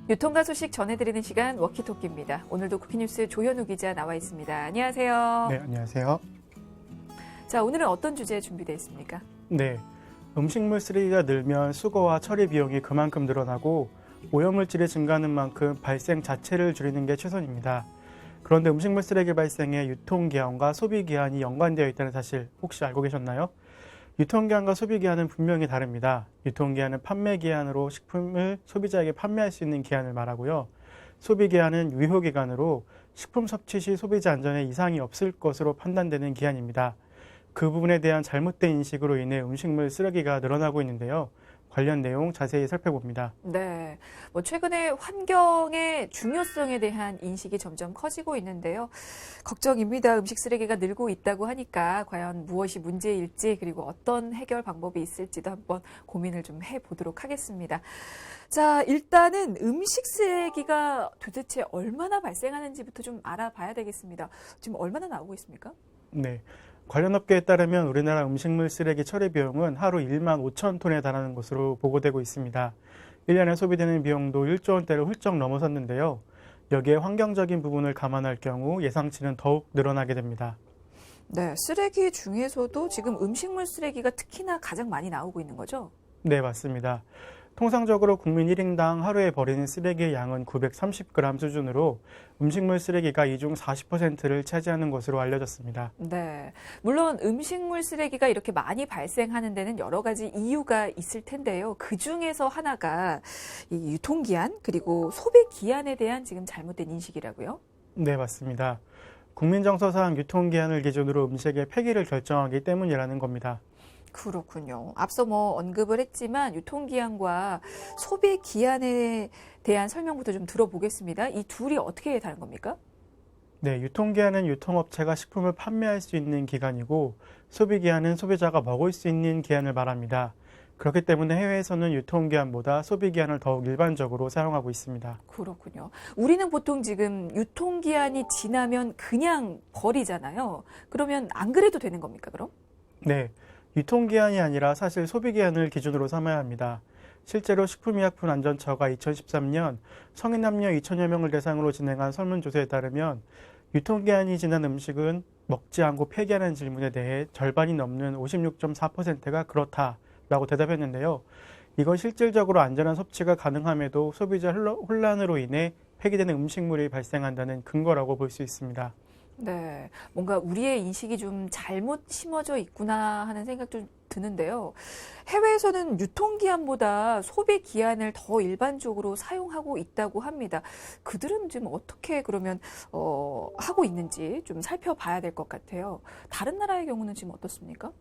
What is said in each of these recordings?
유통가 소식 전해드리는 시간 워키토키입니다. 오늘도 쿠키뉴스 조현우 기자 나와 있습니다. 안녕하세요. 네, 안녕하세요. 자, 오늘은 어떤 주제 준비되어 있습니까? 네, 음식물 쓰레기가 늘면 수거와 처리 비용이 그만큼 늘어나고 오염물질이 증가하는 만큼 발생 자체를 줄이는 게 최선입니다. 그런데 음식물 쓰레기 발생에 유통기한과 소비기한이 연관되어 있다는 사실 혹시 알고 계셨나요? 유통기한과 소비기한은 분명히 다릅니다. 유통기한은 판매기한으로 식품을 소비자에게 판매할 수 있는 기한을 말하고요. 소비기한은 유효기간으로 식품 섭취 시 소비자 안전에 이상이 없을 것으로 판단되는 기한입니다. 그 부분에 대한 잘못된 인식으로 인해 음식물 쓰레기가 늘어나고 있는데요. 관련 내용 자세히 살펴봅니다. 네, 최근에 환경의 중요성에 대한 인식이 점점 커지고 있는데요. 걱정입니다. 음식 쓰레기가 늘고 있다고 하니까 과연 무엇이 문제일지 그리고 어떤 해결 방법이 있을지도 한번 고민을 좀 해보도록 하겠습니다. 자, 일단은 음식 쓰레기가 도대체 얼마나 발생하는지부터 좀 알아봐야 되겠습니다. 지금 얼마나 나오고 있습니까? 네. 관련 업계에 따르면 우리나라 음식물 쓰레기 처리 비용은 하루 1만 5천 톤에 달하는 것으로 보고되고 있습니다. 1년에 소비되는 비용도 1조 원대를 훌쩍 넘어섰는데요. 여기에 환경적인 부분을 감안할 경우 예상치는 더욱 늘어나게 됩니다. 네, 쓰레기 중에서도 지금 음식물 쓰레기가 특히나 가장 많이 나오고 있는 거죠? 네, 맞습니다. 통상적으로 국민 1인당 하루에 버리는 쓰레기의 양은 930g 수준으로 음식물 쓰레기가 이 중 40%를 차지하는 것으로 알려졌습니다. 네, 물론 음식물 쓰레기가 이렇게 많이 발생하는 데는 여러 가지 이유가 있을 텐데요. 그 중에서 하나가 이 유통기한 그리고 소비기한에 대한 지금 잘못된 인식이라고요? 네, 맞습니다. 국민정서상 유통기한을 기준으로 음식의 폐기를 결정하기 때문이라는 겁니다. 그렇군요. 앞서 언급을 했지만 유통기한과 소비기한에 대한 설명부터 좀 들어보겠습니다. 이 둘이 어떻게 다른 겁니까? 네, 유통기한은 유통업체가 식품을 판매할 수 있는 기간이고 소비기한은 소비자가 먹을 수 있는 기한을 말합니다. 그렇기 때문에 해외에서는 유통기한보다 소비기한을 더욱 일반적으로 사용하고 있습니다. 그렇군요. 우리는 보통 지금 유통기한이 지나면 그냥 버리잖아요. 그러면 안 그래도 되는 겁니까, 그럼? 네, 유통기한이 아니라 사실 소비기한을 기준으로 삼아야 합니다. 실제로 식품의약품안전처가 2013년 성인 남녀 2천여 명을 대상으로 진행한 설문조사에 따르면 유통기한이 지난 음식은 먹지 않고 폐기하는 질문에 대해 절반이 넘는 56.4%가 그렇다라고 대답했는데요. 이건 실질적으로 안전한 섭취가 가능함에도 소비자 혼란으로 인해 폐기되는 음식물이 발생한다는 근거라고 볼 수 있습니다. 네, 뭔가 우리의 인식이 좀 잘못 심어져 있구나 하는 생각도 드는데요. 해외에서는 유통기한보다 소비기한을 더 일반적으로 사용하고 있다고 합니다. 그들은 지금 어떻게 그러면 하고 있는지 좀 살펴봐야 될 것 같아요. 다른 나라의 경우는 지금 어떻습니까?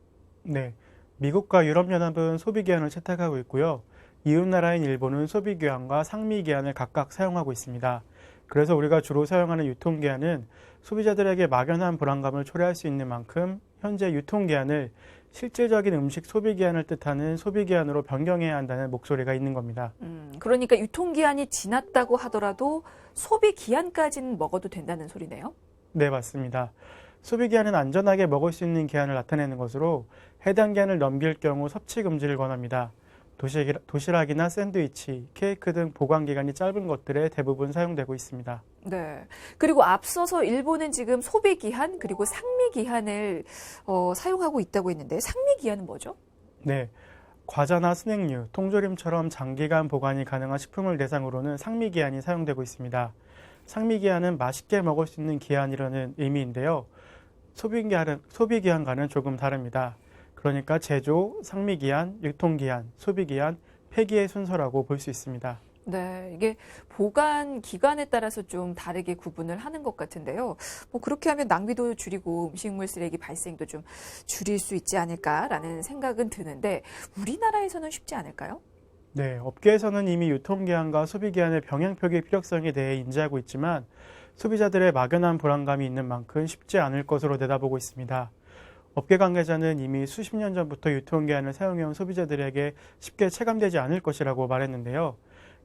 네, 미국과 유럽연합은 소비기한을 채택하고 있고요. 이웃나라인 일본은 소비기한과 상미기한을 각각 사용하고 있습니다. 그래서 우리가 주로 사용하는 유통기한은 소비자들에게 막연한 불안감을 초래할 수 있는 만큼 현재 유통기한을 실질적인 음식 소비기한을 뜻하는 소비기한으로 변경해야 한다는 목소리가 있는 겁니다. 그러니까 유통기한이 지났다고 하더라도 소비기한까지는 먹어도 된다는 소리네요? 네, 맞습니다. 소비기한은 안전하게 먹을 수 있는 기한을 나타내는 것으로 해당 기한을 넘길 경우 섭취 금지를 권합니다. 도시락이나 샌드위치, 케이크 등 보관기간이 짧은 것들에 대부분 사용되고 있습니다. 네. 그리고 앞서서 일본은 지금 소비기한 그리고 상미기한을 사용하고 있다고 했는데 상미기한은 뭐죠? 네. 과자나 스낵류, 통조림처럼 장기간 보관이 가능한 식품을 대상으로는 상미기한이 사용되고 있습니다. 상미기한은 맛있게 먹을 수 있는 기한이라는 의미인데요. 소비기한과는 조금 다릅니다. 그러니까 제조, 상미기한, 유통기한, 소비기한, 폐기의 순서라고 볼 수 있습니다. 네, 이게 보관 기간에 따라서 좀 다르게 구분을 하는 것 같은데요. 그렇게 하면 낭비도 줄이고 음식물 쓰레기 발생도 좀 줄일 수 있지 않을까라는 생각은 드는데 우리나라에서는 쉽지 않을까요? 네, 업계에서는 이미 유통기한과 소비기한의 병행표기의 필요성에 대해 인지하고 있지만 소비자들의 막연한 불안감이 있는 만큼 쉽지 않을 것으로 내다보고 있습니다. 업계 관계자는 이미 수십 년 전부터 유통기한을 사용해온 소비자들에게 쉽게 체감되지 않을 것이라고 말했는데요.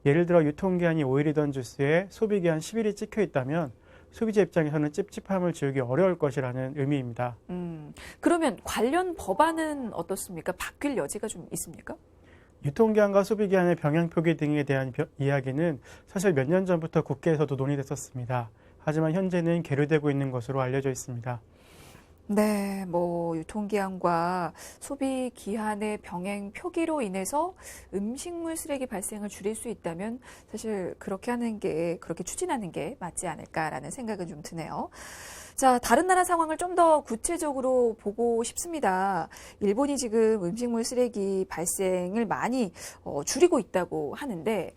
예를 들어 유통기한이 5일이던 주스에 소비기한 10일이 찍혀 있다면 소비자 입장에서는 찝찝함을 지우기 어려울 것이라는 의미입니다. 그러면 관련 법안은 어떻습니까? 바뀔 여지가 좀 있습니까? 유통기한과 소비기한의 병행 표기 등에 대한 이야기는 사실 몇 년 전부터 국회에서도 논의됐었습니다. 하지만 현재는 계류되고 있는 것으로 알려져 있습니다. 네, 유통기한과 소비기한의 병행 표기로 인해서 음식물 쓰레기 발생을 줄일 수 있다면 사실 그렇게 추진하는 게 맞지 않을까라는 생각은 좀 드네요. 자, 다른 나라 상황을 좀 더 구체적으로 보고 싶습니다. 일본이 지금 음식물 쓰레기 발생을 많이 줄이고 있다고 하는데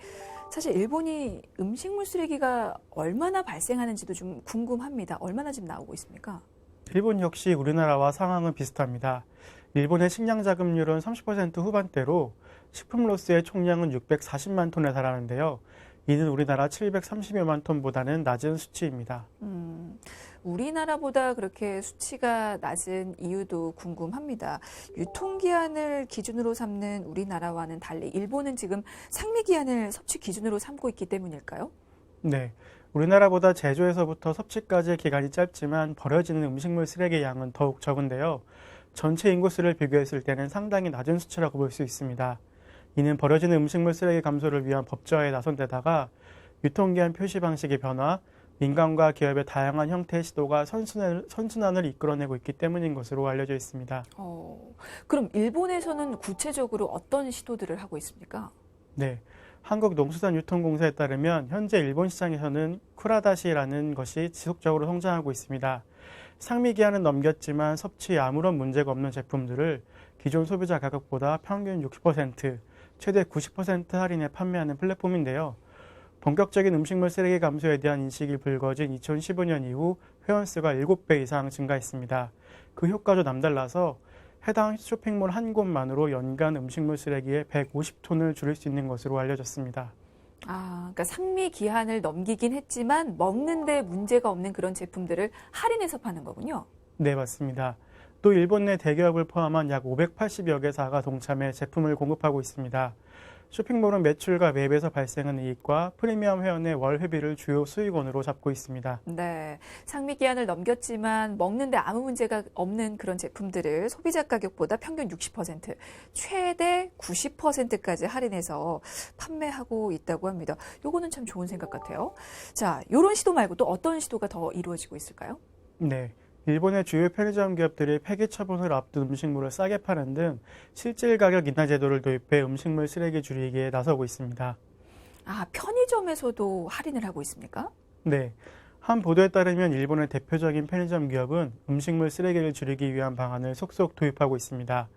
사실 일본이 음식물 쓰레기가 얼마나 발생하는지도 좀 궁금합니다. 얼마나 지금 나오고 있습니까? 일본 역시 우리나라와 상황은 비슷합니다. 일본의 식량 자급률은 30% 후반대로 식품 로스의 총량은 640만 톤에 달하는데요. 이는 우리나라 730여만 톤보다는 낮은 수치입니다. 우리나라보다 그렇게 수치가 낮은 이유도 궁금합니다. 유통기한을 기준으로 삼는 우리나라와는 달리 일본은 지금 상미기한을 섭취 기준으로 삼고 있기 때문일까요? 네, 우리나라보다 제조에서부터 섭취까지의 기간이 짧지만 버려지는 음식물 쓰레기 양은 더욱 적은데요. 전체 인구수를 비교했을 때는 상당히 낮은 수치라고 볼 수 있습니다. 이는 버려지는 음식물 쓰레기 감소를 위한 법제화에 나선 데다가 유통기한 표시 방식의 변화, 민간과 기업의 다양한 형태의 시도가 선순환을 이끌어내고 있기 때문인 것으로 알려져 있습니다. 그럼 일본에서는 구체적으로 어떤 시도들을 하고 있습니까? 네, 한국농수산유통공사에 따르면 현재 일본 시장에서는 쿠라다시라는 것이 지속적으로 성장하고 있습니다. 상미기한은 넘겼지만 섭취에 아무런 문제가 없는 제품들을 기존 소비자 가격보다 평균 60%, 최대 90% 할인에 판매하는 플랫폼인데요. 본격적인 음식물 쓰레기 감소에 대한 인식이 불거진 2015년 이후 회원수가 7배 이상 증가했습니다. 그 효과도 남달라서 해당 쇼핑몰 한 곳만으로 연간 음식물 쓰레기의 150톤을 줄일 수 있는 것으로 알려졌습니다. 그러니까 상미 기한을 넘기긴 했지만 먹는데 문제가 없는 그런 제품들을 할인해서 파는 거군요. 네, 맞습니다. 또 일본 내 대기업을 포함한 약 580여 개사가 동참해 제품을 공급하고 있습니다. 쇼핑몰은 매출과 매입에서 발생하는 이익과 프리미엄 회원의 월 회비를 주요 수익원으로 잡고 있습니다. 네, 상미 기한을 넘겼지만 먹는데 아무 문제가 없는 그런 제품들을 소비자 가격보다 평균 60%, 최대 90%까지 할인해서 판매하고 있다고 합니다. 요거는 참 좋은 생각 같아요. 자, 요런 시도 말고 또 어떤 시도가 더 이루어지고 있을까요? 네. 일본의 주요 편의점 기업들이 폐기 처분을 앞둔 음식물을 싸게 파는 등 실질 가격 인하 제도를 도입해 음식물 쓰레기 줄이기에 나서고 있습니다. 편의점에서도 할인을 하고 있습니까? 네. 한 보도에 따르면 일본의 대표적인 편의점 기업은 음식물 쓰레기를 줄이기 위한 방안을 속속 도입하고 있습니다.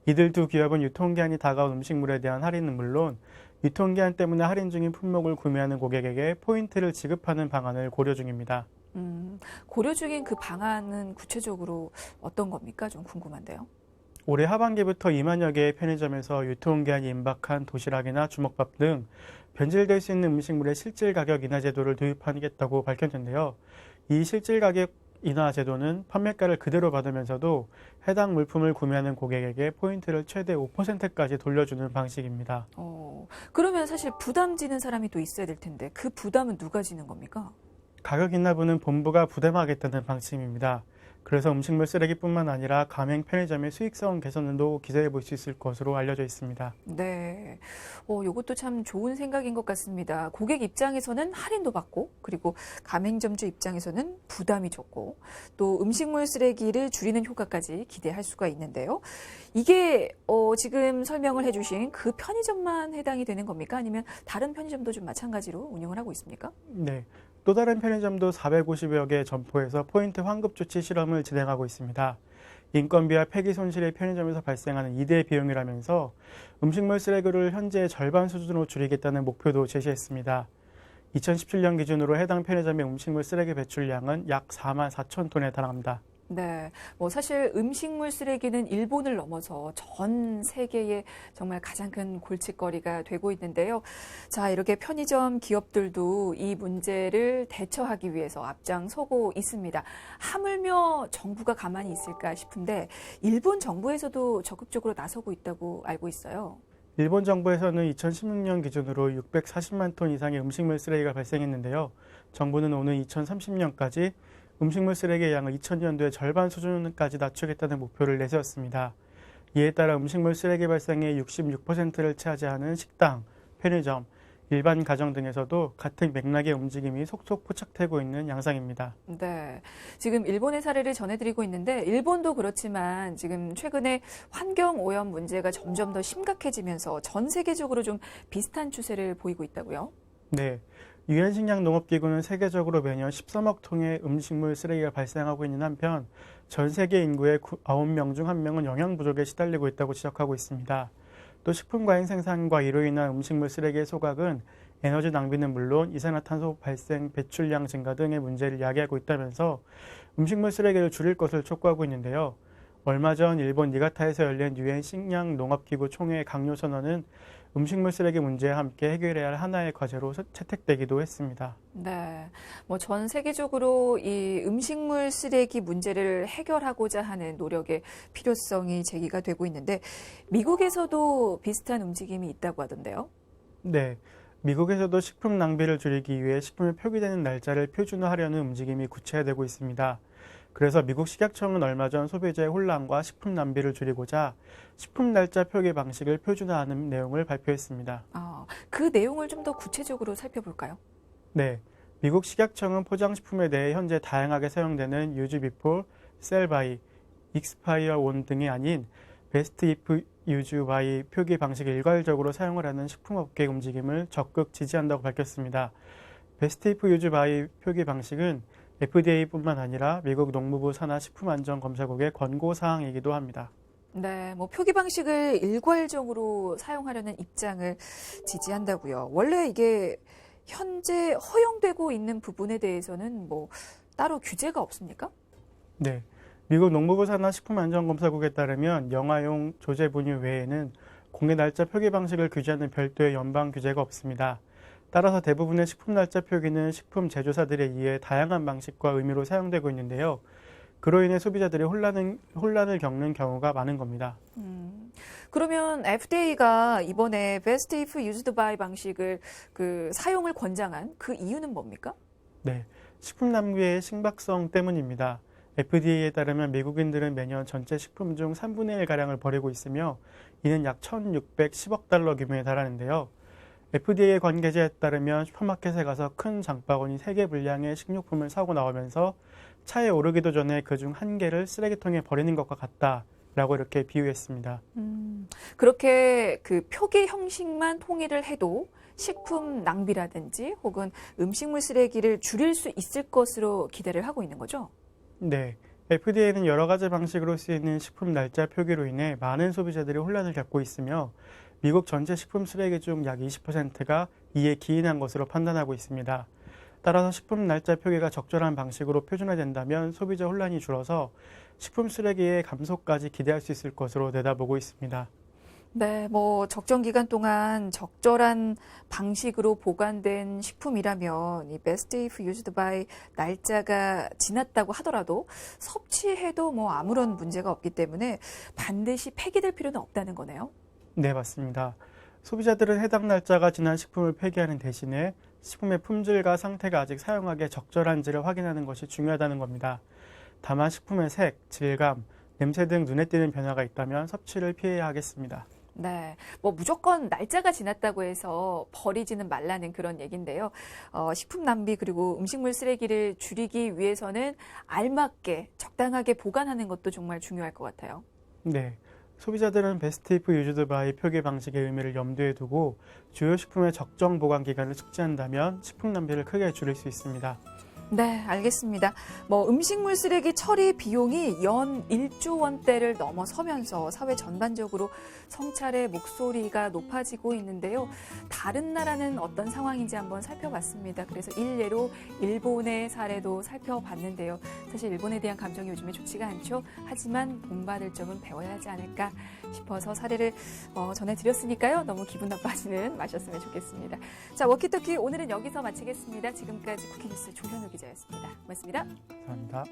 이들 두 기업은 유통기한이 다가온 음식물에 대한 할인은 물론 유통기한 때문에 할인 중인 품목을 구매하는 고객에게 포인트를 지급하는 방안을 고려 중입니다. 고려 중인 그 방안은 구체적으로 어떤 겁니까? 좀 궁금한데요. 올해 하반기부터 2만여 개의 편의점에서 유통기한이 임박한 도시락이나 주먹밥 등 변질될 수 있는 음식물의 실질 가격 인하 제도를 도입하겠다고 밝혔는데요. 이 실질 가격 인하 제도는 판매가를 그대로 받으면서도 해당 물품을 구매하는 고객에게 포인트를 최대 5%까지 돌려주는 방식입니다. 그러면 사실 부담 지는 사람이 또 있어야 될 텐데 그 부담은 누가 지는 겁니까? 가격 인하분은 본부가 부담하겠다는 방침입니다. 그래서 음식물 쓰레기뿐만 아니라 가맹 편의점의 수익성 개선도 기대해 볼 수 있을 것으로 알려져 있습니다. 네, 이것도 참 좋은 생각인 것 같습니다. 고객 입장에서는 할인도 받고, 그리고 가맹점주 입장에서는 부담이 적고, 또 음식물 쓰레기를 줄이는 효과까지 기대할 수가 있는데요. 이게 지금 설명을 해주신 그 편의점만 해당이 되는 겁니까? 아니면 다른 편의점도 좀 마찬가지로 운영을 하고 있습니까? 네. 또 다른 편의점도 450여 개 점포에서 포인트 환급 조치 실험을 진행하고 있습니다. 인건비와 폐기 손실의 편의점에서 발생하는 2대 비용이라면서 음식물 쓰레기를 현재의 절반 수준으로 줄이겠다는 목표도 제시했습니다. 2017년 기준으로 해당 편의점의 음식물 쓰레기 배출량은 약 4만 4천 톤에 달합니다. 네, 사실 음식물 쓰레기는 일본을 넘어서 전 세계의 정말 가장 큰 골칫거리가 되고 있는데요. 자, 이렇게 편의점 기업들도 이 문제를 대처하기 위해서 앞장서고 있습니다. 하물며 정부가 가만히 있을까 싶은데 일본 정부에서도 적극적으로 나서고 있다고 알고 있어요. 일본 정부에서는 2016년 기준으로 640만 톤 이상의 음식물 쓰레기가 발생했는데요. 정부는 오는 2030년까지 음식물 쓰레기의 양을 2000년도의 절반 수준까지 낮추겠다는 목표를 내세웠습니다. 이에 따라 음식물 쓰레기 발생의 66%를 차지하는 식당, 편의점, 일반 가정 등에서도 같은 맥락의 움직임이 속속 포착되고 있는 양상입니다. 네. 지금 일본의 사례를 전해드리고 있는데, 일본도 그렇지만 지금 최근에 환경 오염 문제가 점점 더 심각해지면서 전 세계적으로 좀 비슷한 추세를 보이고 있다고요? 네. 유엔 식량 농업기구는 세계적으로 매년 13억 통의 음식물 쓰레기가 발생하고 있는 한편 전 세계 인구의 9명 중 1명은 영양 부족에 시달리고 있다고 지적하고 있습니다. 또 식품과잉 생산과 이로 인한 음식물 쓰레기의 소각은 에너지 낭비는 물론 이산화탄소 발생 배출량 증가 등의 문제를 야기하고 있다면서 음식물 쓰레기를 줄일 것을 촉구하고 있는데요. 얼마 전 일본 니가타에서 열린 유엔 식량 농업기구 총회 강요 선언은 음식물 쓰레기 문제와 함께 해결해야 할 하나의 과제로 채택되기도 했습니다. 네. 뭐 전 세계적으로 이 음식물 쓰레기 문제를 해결하고자 하는 노력의 필요성이 제기가 되고 있는데, 미국에서도 비슷한 움직임이 있다고 하던데요. 네. 미국에서도 식품 낭비를 줄이기 위해 식품이 표기되는 날짜를 표준화하려는 움직임이 구체화되고 있습니다. 그래서 미국 식약청은 얼마 전 소비자의 혼란과 식품 낭비를 줄이고자 식품 날짜 표기 방식을 표준화하는 내용을 발표했습니다. 그 내용을 좀 더 구체적으로 살펴볼까요? 네. 미국 식약청은 포장식품에 대해 현재 다양하게 사용되는 use before, sell by, expire on 등이 아닌 best if use by 표기 방식을 일괄적으로 사용을 하는 식품업계의 움직임을 적극 지지한다고 밝혔습니다. best if use by 표기 방식은 FDA뿐만 아니라 미국 농무부 산하식품안전검사국의 권고사항이기도 합니다. 네, 뭐 표기 방식을 일괄적으로 사용하려는 입장을 지지한다고요. 원래 이게 현재 허용되고 있는 부분에 대해서는 뭐 따로 규제가 없습니까? 네. 미국 농무부 산하식품안전검사국에 따르면 영아용 조제 분유 외에는 공개 날짜 표기 방식을 규제하는 별도의 연방 규제가 없습니다. 따라서 대부분의 식품 날짜 표기는 식품 제조사들에 의해 다양한 방식과 의미로 사용되고 있는데요. 그로 인해 소비자들이 혼란을 겪는 경우가 많은 겁니다. 그러면 FDA가 이번에 Best If Used By 방식을 사용을 권장한 그 이유는 뭡니까? 네, 식품 낭비의 심각성 때문입니다. FDA에 따르면 미국인들은 매년 전체 식품 중 3분의 1가량을 버리고 있으며 이는 약 1,610억 달러 규모에 달하는데요. FDA 관계자에 따르면 슈퍼마켓에 가서 큰 장바구니 3개 분량의 식료품을 사고 나오면서 차에 오르기도 전에 그중 1개를 쓰레기통에 버리는 것과 같다라고 이렇게 비유했습니다. 그렇게 그 표기 형식만 통일을 해도 식품 낭비라든지 혹은 음식물 쓰레기를 줄일 수 있을 것으로 기대를 하고 있는 거죠? 네. FDA는 여러 가지 방식으로 쓰이는 식품 날짜 표기로 인해 많은 소비자들이 혼란을 겪고 있으며 미국 전체 식품 쓰레기 중 약 20%가 이에 기인한 것으로 판단하고 있습니다. 따라서 식품 날짜 표기가 적절한 방식으로 표준화된다면 소비자 혼란이 줄어서 식품 쓰레기의 감소까지 기대할 수 있을 것으로 내다보고 있습니다. 네, 뭐 적정 기간 동안 적절한 방식으로 보관된 식품이라면 이 Best If Used By 날짜가 지났다고 하더라도 섭취해도 뭐 아무런 문제가 없기 때문에 반드시 폐기될 필요는 없다는 거네요. 네, 맞습니다. 소비자들은 해당 날짜가 지난 식품을 폐기하는 대신에 식품의 품질과 상태가 아직 사용하기에 적절한지를 확인하는 것이 중요하다는 겁니다. 다만 식품의 색, 질감, 냄새 등 눈에 띄는 변화가 있다면 섭취를 피해야 하겠습니다. 네, 뭐 무조건 날짜가 지났다고 해서 버리지는 말라는 그런 얘기인데요. 식품 낭비 그리고 음식물 쓰레기를 줄이기 위해서는 알맞게 적당하게 보관하는 것도 정말 중요할 것 같아요. 네, 소비자들은 베스트 이프 유즈드 바이 표기 방식의 의미를 염두에 두고 주요 식품의 적정 보관 기간을 숙지한다면 식품 낭비를 크게 줄일 수 있습니다. 네, 알겠습니다. 뭐 음식물 쓰레기 처리 비용이 연 1조 원대를 넘어서면서 사회 전반적으로 성찰의 목소리가 높아지고 있는데요. 다른 나라는 어떤 상황인지 한번 살펴봤습니다. 그래서 일례로 일본의 사례도 살펴봤는데요. 사실 일본에 대한 감정이 요즘에 좋지가 않죠. 하지만 본받을 점은 배워야 하지 않을까 싶어서 사례를 전해드렸으니까요. 너무 기분 나빠지는 마셨으면 좋겠습니다. 자, 워키토키 오늘은 여기서 마치겠습니다. 지금까지 쿠키뉴스 조현우 기자였습니다. 고맙습니다. 감사합니다.